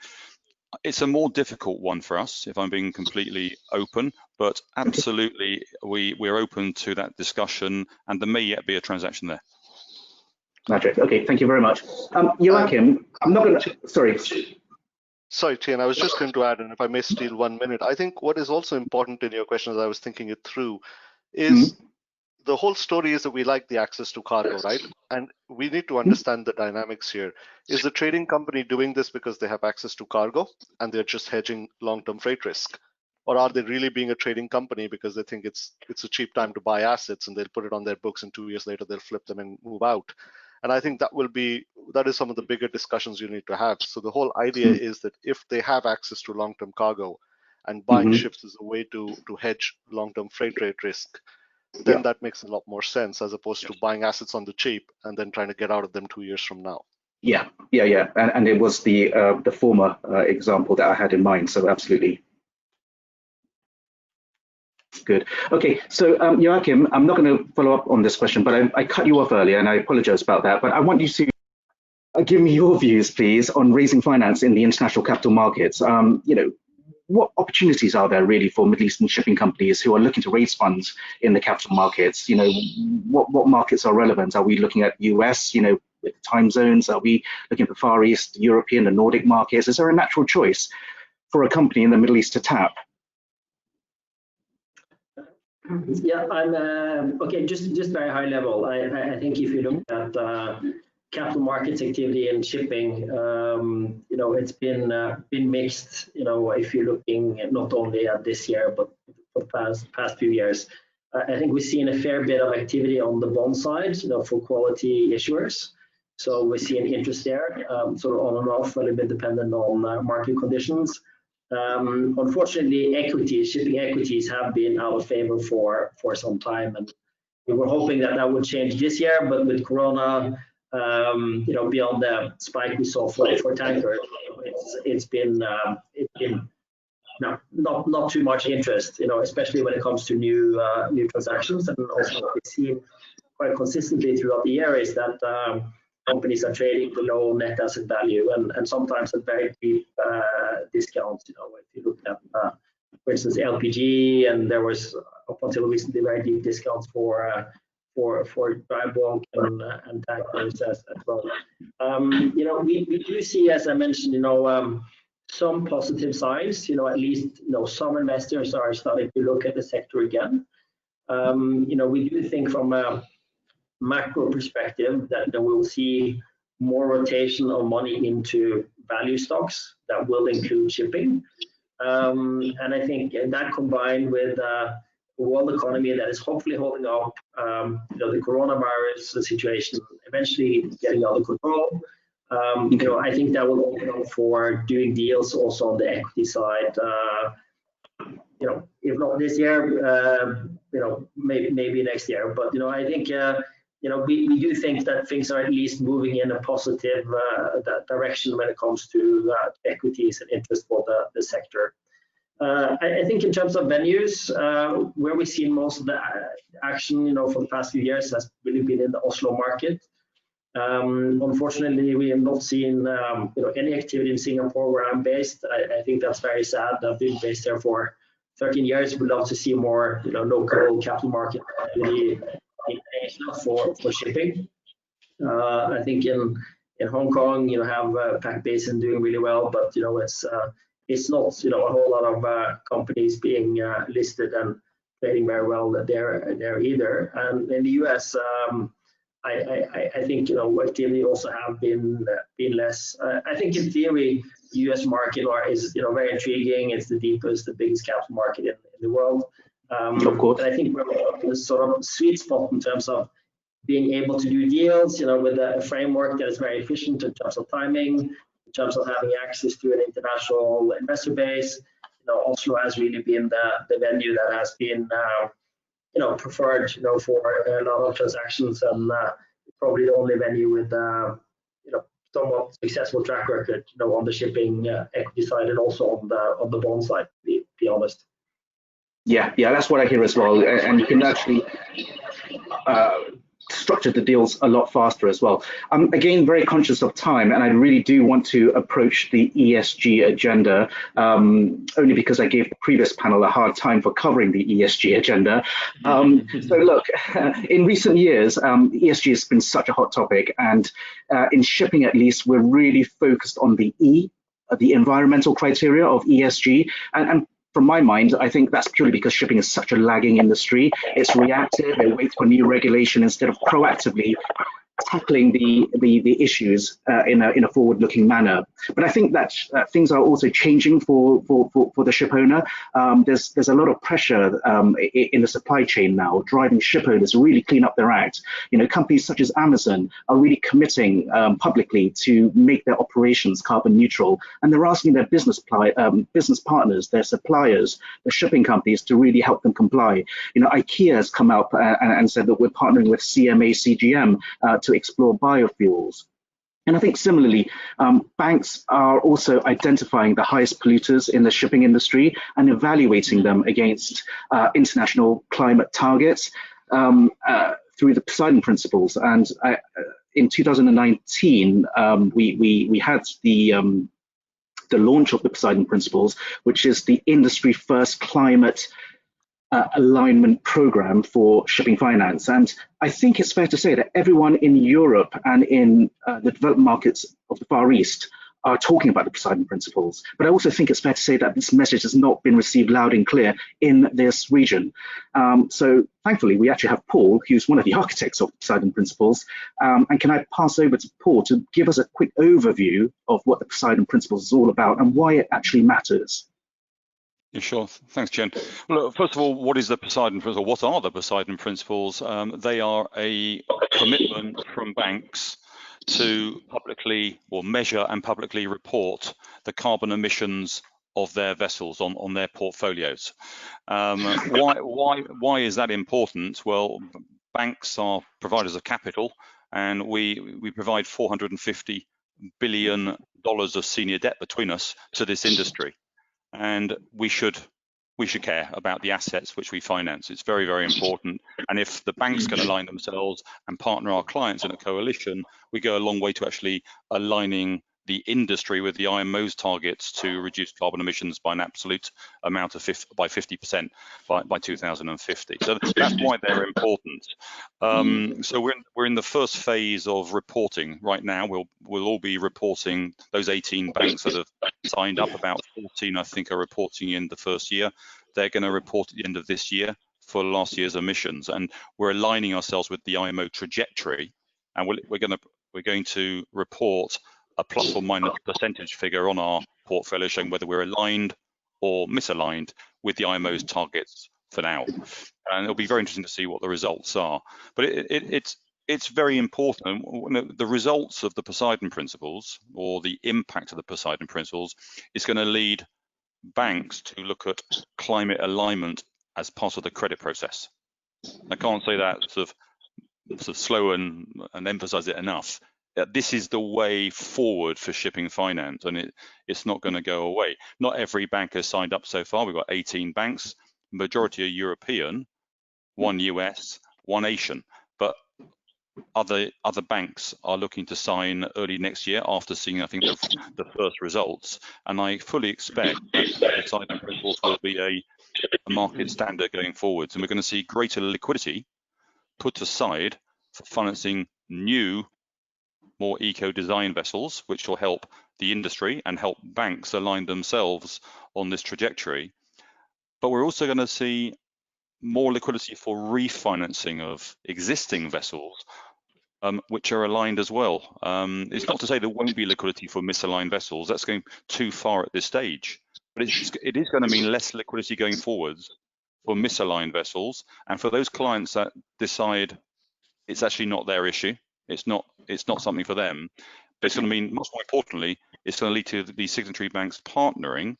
it's a more difficult one for us, if I'm being completely open, but absolutely we're open to that discussion, and there may yet be a transaction there.
Magic. Okay, thank you very much. Joachim, I'm not going to, sorry.
Sorry, Tien, I was just going to add, and if I may steal 1 minute, I think what is also important in your question, as I was thinking it through, is the whole story is that we like the access to cargo, right? And we need to understand the dynamics here. Is the trading company doing this because they have access to cargo and they're just hedging long-term freight risk? Or are they really being a trading company because they think it's a cheap time to buy assets and they'll put it on their books and 2 years later they'll flip them and move out? And I think that is some of the bigger discussions you need to have. So the whole idea is that if they have access to long-term cargo and buying ships is a way to hedge long-term freight rate risk, then that makes a lot more sense as opposed to buying assets on the cheap and then trying to get out of them 2 years from now.
Yeah. And it was the former example that I had in mind. So absolutely. Good. Okay, so Joachim, I'm not going to follow up on this question, but I cut you off earlier, and I apologize about that. But I want you to give me your views, please, on raising finance in the international capital markets. What opportunities are there really for Middle Eastern shipping companies who are looking to raise funds in the capital markets? What markets are relevant? Are we looking at US, with time zones? Are we looking at the Far East, European, and Nordic markets? Is there a natural choice for a company in the Middle East to tap?
Yeah, I'm okay. Just very high level. I think if you look at capital markets activity and shipping, it's been mixed. If you're looking at not only at this year but for the past few years, I think we've seen a fair bit of activity on the bond side, for quality issuers. So we're seeing interest there, sort of on and off, a little bit dependent on market conditions. Unfortunately, shipping equities have been out of favor for some time, and we were hoping that would change this year, but with Corona, beyond the spike we saw for tankers, it's been not too much interest, especially when it comes to new transactions. And also what we've seen quite consistently throughout the year is that companies are trading below net asset value and sometimes at very deep discounts. If you look at, for instance, LPG, and there was up until recently very deep discounts for dry bulk and tankers as well. We do see, as I mentioned, some positive signs. At least some investors are starting to look at the sector again. We do think from a macro perspective that we will see more rotation of money into value stocks that will include shipping. And I think that combined with a world economy that is hopefully holding up, the coronavirus situation eventually getting under control, I think that will open up for doing deals also on the equity side. If not this year, maybe next year. But I think we do think that things are at least moving in a positive direction when it comes to equities and interest for the sector. I think in terms of venues, where we've seen most of the action, for the past few years has really been in the Oslo market. Unfortunately, we have not seen any activity in Singapore where I'm based. I think that's very sad. I've been based there for 13 years. We'd love to see more local capital market activity in Asia for shipping. I think in Hong Kong, have Pac Basin doing really well, but it's not a whole lot of companies being listed and trading very well there either. And in the US, I think activity also have been less. I think in theory, the US market is very intriguing. It's the deepest, the biggest capital market in the world.
Of course.
But I think we're in a sort of sweet spot in terms of being able to do deals, with a framework that is very efficient in terms of timing, in terms of having access to an international investor base. Oslo has really been the venue that has been preferred, for a lot of transactions, and probably the only venue with somewhat successful track record, on the shipping equity side and also on the bond side, to be honest.
Yeah, that's what I hear as well. And you can actually structure the deals a lot faster as well. I'm again very conscious of time, and I really do want to approach the ESG agenda, only because I gave the previous panel a hard time for covering the ESG agenda. So look, in recent years, ESG has been such a hot topic, and in shipping at least, we're really focused on the environmental criteria of ESG, and from my mind, I think that's purely because shipping is such a lagging industry. It's reactive, it waits for new regulation instead of proactively tackling the issues in a forward-looking manner. But I think that things are also changing for the ship owner. There's a lot of pressure in the supply chain now, driving ship owners to really clean up their act. Companies such as Amazon are really committing publicly to make their operations carbon neutral, and they're asking their business partners, their suppliers, the shipping companies to really help them comply. IKEA has come out and said that we're partnering with CMA CGM to explore biofuels. And I think similarly, banks are also identifying the highest polluters in the shipping industry and evaluating them against international climate targets through the Poseidon principles. And in 2019, we had the launch of the Poseidon principles, which is the industry first climate alignment program for shipping finance. And I think it's fair to say that everyone in Europe and in the developed markets of the Far East are talking about the Poseidon Principles. But I also think it's fair to say that this message has not been received loud and clear in this region. So thankfully, we actually have Paul, who's one of the architects of Poseidon Principles. And can I pass over to Paul to give us a quick overview of what the Poseidon Principles is all about and why it actually matters?
Yeah, sure. Thanks, Tien. Well, look, first of all, what is the Poseidon Principle? What are the Poseidon Principles? They are a commitment from banks to publicly or measure and publicly report the carbon emissions of their vessels on their portfolios. Why is that important? Well, banks are providers of capital, and we provide $450 billion of senior debt between us to this industry. And we should care about the assets which we finance. It's very, very important. And if the banks can align themselves and partner our clients in a coalition, we go a long way to actually aligning the industry with the IMO's targets to reduce carbon emissions by an absolute amount of by 50% by 2050. So that's why they're important. So we're in the first phase of reporting right now. We'll all be reporting. Those 18 banks that have signed up, about 14 I think are reporting in the first year. They're going to report at the end of this year for last year's emissions, and we're aligning ourselves with the IMO trajectory, and we're going to report a plus or minus percentage figure on our portfolio showing whether we're aligned or misaligned with the IMO's targets for now. And it'll be very interesting to see what the results are. But it's very important. The results of the Poseidon Principles, or the impact of the Poseidon Principles, is going to lead banks to look at climate alignment as part of the credit process. I can't say that sort of slow and emphasize it enough. This is the way forward for shipping finance, and it's not going to go away. Not every bank has signed up so far. We've got 18 banks, majority are European, 1 US, 1 Asian, but other banks are looking to sign early next year after seeing, I think, the first results. And I fully expect that the Poseidon Principles will be a market standard going forwards, and we're going to see greater liquidity put aside for financing new, more eco-design vessels, which will help the industry and help banks align themselves on this trajectory. But we're also going to see more liquidity for refinancing of existing vessels, which are aligned as well. It's not to say there won't be liquidity for misaligned vessels. That's going too far at this stage. But it is going to mean less liquidity going forwards for misaligned vessels, and for those clients that decide it's actually not their issue, it's not something for them, but it's going to mean, much more importantly, it's going to lead to the signatory banks partnering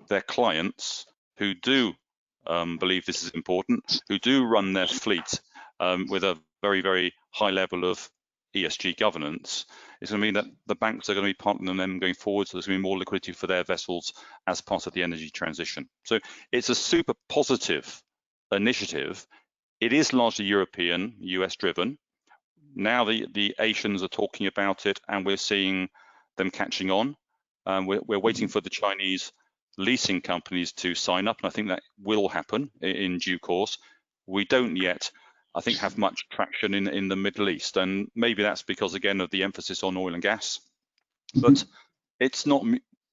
their clients who do believe this is important, who do run their fleet with a very, very high level of ESG governance. It's going to mean that the banks are going to be partnering them going forward, so there's going to be more liquidity for their vessels as part of the energy transition. So it's a super positive initiative. It is largely European, US driven. Now the Asians are talking about it, and we're seeing them catching on. We're waiting for the Chinese leasing companies to sign up, and I think that will happen in due course. We don't yet, I think, have much traction in the Middle East, and maybe that's because, again, of the emphasis on oil and gas. But it's not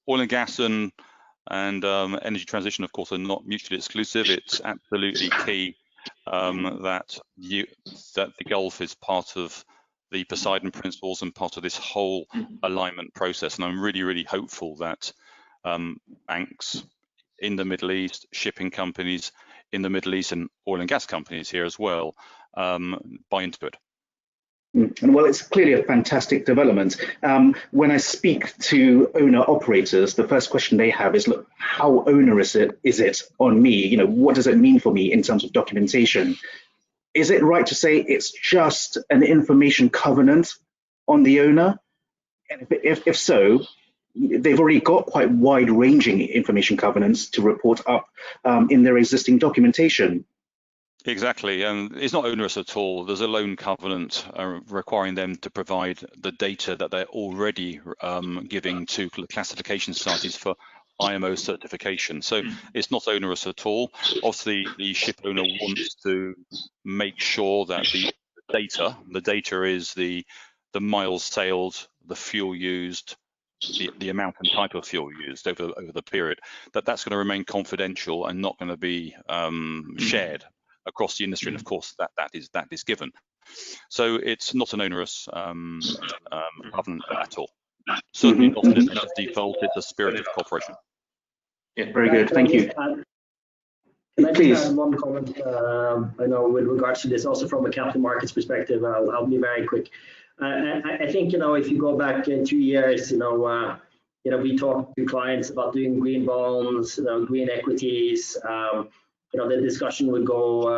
oil and gas and energy transition, of course, are not mutually exclusive. It's absolutely key that the Gulf is part of the Poseidon Principles and part of this whole alignment process. And I'm really, really hopeful that banks in the Middle East, shipping companies in the Middle East, and oil and gas companies here as well buy into it.
And well, it's clearly a fantastic development. When I speak to owner operators, the first question they have is, look, how onerous is it on me? You know, what does it mean for me in terms of documentation? Is it right to say it's just an information covenant on the owner? And if so, they've already got quite wide-ranging information covenants to report up in their existing documentation.
Exactly, and it's not onerous at all. There's a loan covenant requiring them to provide the data that they're already giving to classification societies for IMO certification. So it's not onerous at all. Obviously, the ship owner wants to make sure that the data is the miles sailed, the fuel used, the amount and type of fuel used over the period, that's going to remain confidential and not going to be shared across the industry. And of course, that is given. So it's not an onerous covenant at all. Certainly not an interest of default. It's a spirit of cooperation.
Yeah, very good. Thank you.
Can I just add one comment? I know with regards to this, also from a capital markets perspective, I'll be very quick. I think, you know, if you go back 2 years, you know, we talk to clients about doing green bonds, green equities. You know, the discussion would go,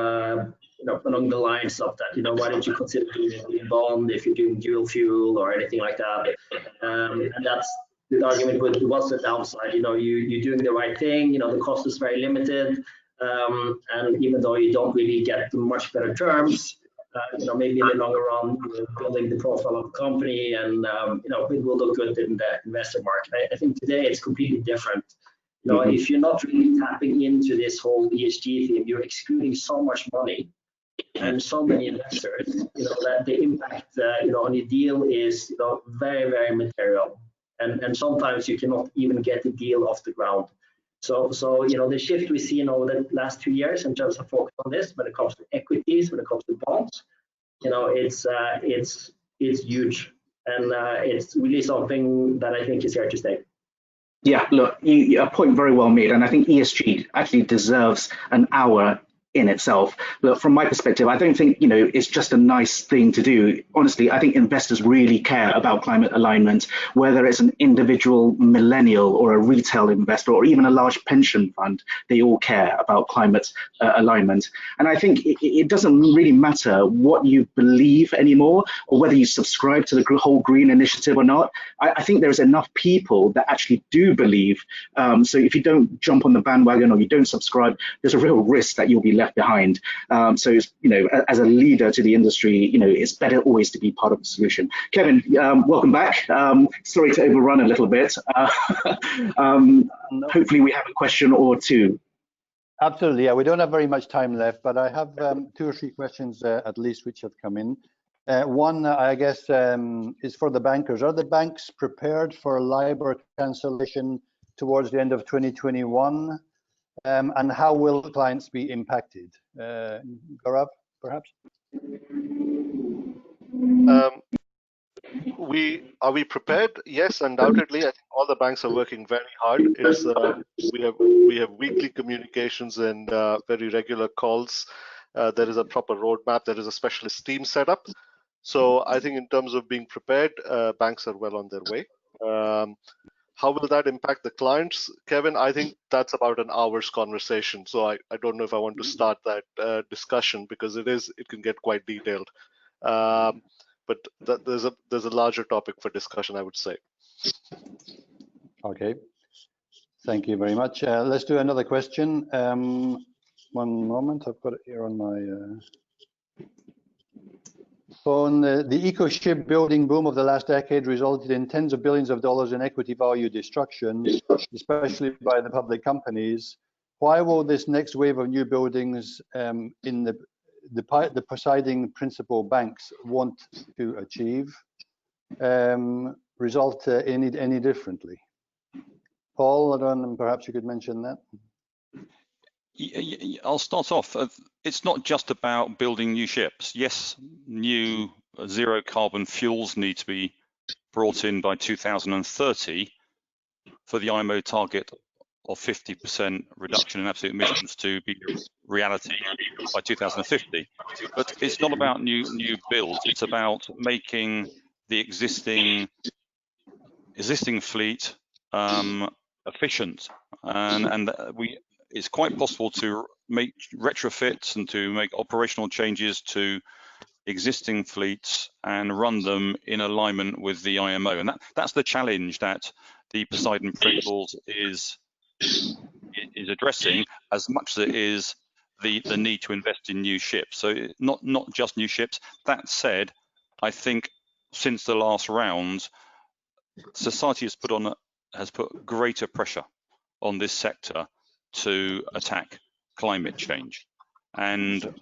you know, along the lines of that. You know, why don't you consider doing a green bond if you're doing dual fuel or anything like that? And that's the argument with what's the downside. You know, you're doing the right thing. You know, the cost is very limited. And even though you don't really get much better terms, you know, maybe in the longer run, you're building the profile of the company, and you know, it will look good in the investor market. I think today it's completely different. You know, if you're not really tapping into this whole ESG thing, you're excluding so much money and so many investors. You know, that the impact, you know, on your deal is, you know, very, very material, and sometimes you cannot even get the deal off the ground. So you know, the shift we've seen over the last 2 years in terms of focus on this, when it comes to equities, when it comes to bonds, you know, it's huge, and it's really something that I think is here to stay.
Yeah, look, a point very well made, and I think ESG actually deserves an hour in itself. Look, from my perspective, I don't think, you know, it's just a nice thing to do. Honestly, I think investors really care about climate alignment, whether it's an individual millennial or a retail investor or even a large pension fund. They all care about climate alignment. And I think it doesn't really matter what you believe anymore, or whether you subscribe to the whole green initiative or not. I think there's enough people that actually do believe. So if you don't jump on the bandwagon or you don't subscribe, there's a real risk that you'll be left behind. So, you know, as a leader to the industry, you know, it's better always to be part of the solution. Kevin, welcome back. Sorry to overrun a little bit. Hopefully we have a question or two.
Absolutely, yeah, we don't have very much time left, but I have 2 or 3 questions at least which have come in. One, I guess, is for the bankers. Are the banks prepared for LIBOR cancellation towards the end of 2021? And how will clients be impacted? Gaurav, perhaps?
Are we prepared? Yes, undoubtedly. I think all the banks are working very hard. It's we have weekly communications and very regular calls. There is a proper roadmap. There is a specialist team set up. So I think in terms of being prepared, banks are well on their way. How will that impact the clients, Kevin? I think that's about an hour's conversation. So I don't know if I want to start that discussion, because it can get quite detailed. But there's a larger topic for discussion, I would say.
Okay, thank you very much. Let's do another question. One moment, I've got it here on my phone. The eco-ship building boom of the last decade resulted in tens of billions of dollars in equity value destruction, especially by the public companies. Why will this next wave of new buildings in the presiding principal banks want to achieve result any differently? Paul, I don't know, perhaps you could mention that.
I'll start off. It's not just about building new ships. Yes, new zero carbon fuels need to be brought in by 2030 for the IMO target of 50% reduction in absolute emissions to be reality by 2050. But it's not about new builds. It's about making the existing fleet efficient, and it's quite possible to make retrofits and to make operational changes to existing fleets and run them in alignment with the IMO. And that's the challenge that the Poseidon Principles is addressing, as much as it is the need to invest in new ships. So not just new ships. That said, I think since the last round, society has put greater pressure on this sector to attack climate change, and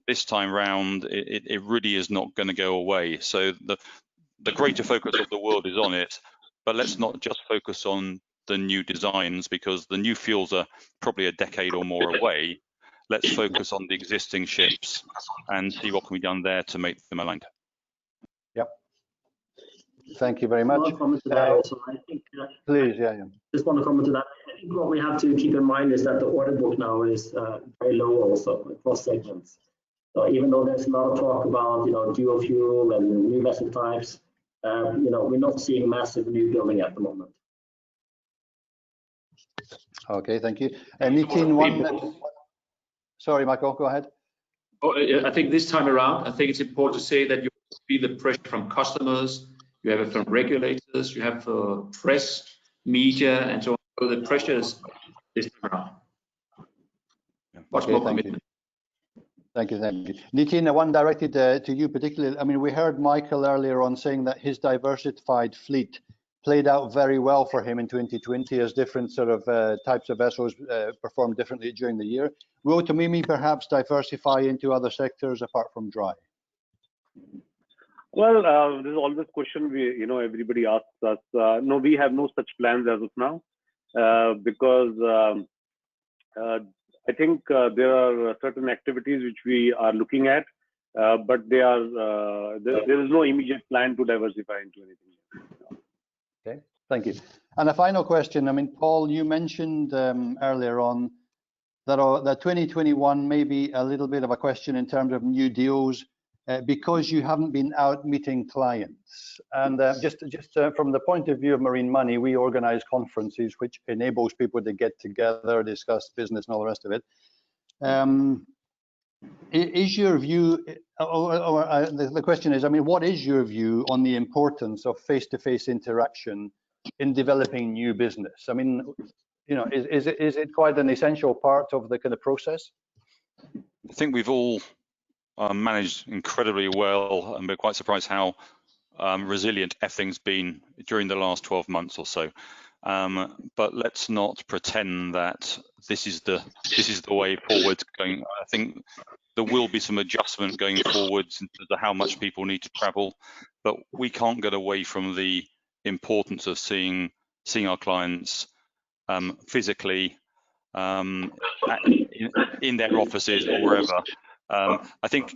this time round it really is not going to go away. So the greater focus of the world is on it, but let's not just focus on the new designs, because the new fuels are probably a decade or more away. Let's focus on the existing ships and see what can be done there to make them aligned.
Yep. Thank you very much.
One comment to that also. I think,
please, yeah.
Just want to comment to that. I think what we have to keep in mind is that the order book now is very low also across segments. So even though there's a lot of talk about, dual fuel and new vessel types, we're not seeing massive new building at the moment.
Okay, thank you. Nitin, sorry, Michael, go ahead.
Oh, I think this time around, I think it's important to say that you feel the pressure from customers, you have it from regulators, you have press, media, and so on. So the pressure is this time around. Much more commitment.
Thank you. Nitin, one directed to you particularly. I mean, we heard Michael earlier on saying that his diversified fleet played out very well for him in 2020 as different sort of types of vessels performed differently during the year. Will Tomini perhaps diversify into other sectors apart from dry?
Well, this is always a question everybody asks us. No, we have no such plans as of now, because I think there are certain activities which we are looking at, but there is no immediate plan to diversify into anything.
Okay, thank you. And a final question. I mean, Paul, you mentioned earlier on that 2021 may be a little bit of a question in terms of new deals because you haven't been out meeting clients. And just from the point of view of Marine Money, we organize conferences which enables people to get together, discuss business and all the rest of it. Is your view, the question is, I mean, what is your view on the importance of face-to-face interaction in developing new business? I mean, is it quite an essential part of the kind of process?
I think we've all managed incredibly well, and we're quite surprised how resilient everything's been during the last 12 months or so. But let's not pretend that this is the way forward going. I think there will be some adjustment going forwards in terms of how much people need to travel, but we can't get away from the importance of seeing our clients physically in their offices or wherever. I think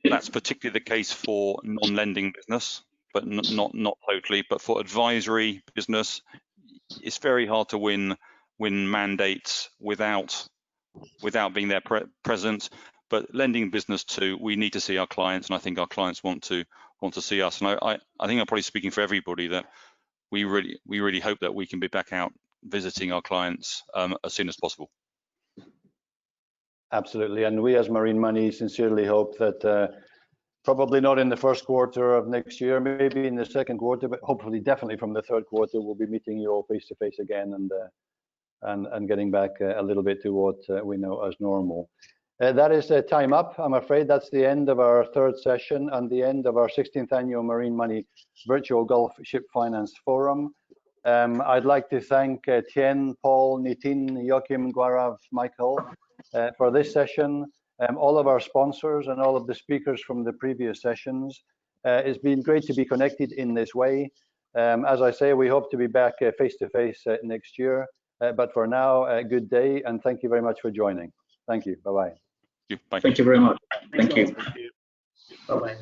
that's particularly the case for non-lending business, but not totally. But for advisory business, it's very hard to win mandates without being there present. But lending business too, we need to see our clients, and I think our clients want to see us. And I think I'm probably speaking for everybody that we really hope that we can be back out visiting our clients as soon as possible.
Absolutely, and we as Marine Money sincerely hope that probably not in the first quarter of next year, maybe in the second quarter, but hopefully definitely from the third quarter, we'll be meeting you all face to face again and getting back a little bit to what we know as normal. That is time up. I'm afraid that's the end of our third session and the end of our 16th annual Marine Money Virtual Gulf Ship Finance Forum. I'd like to thank Tien, Paul, Nitin, Joachim, Gaurav, Michael for this session. All of our sponsors and all of the speakers from the previous sessions. It's been great to be connected in this way. As I say, we hope to be back face to face next year. But for now, a good day and thank you very much for joining. Thank you. Bye-bye.
Thank you very much. Thank you.
Bye-bye.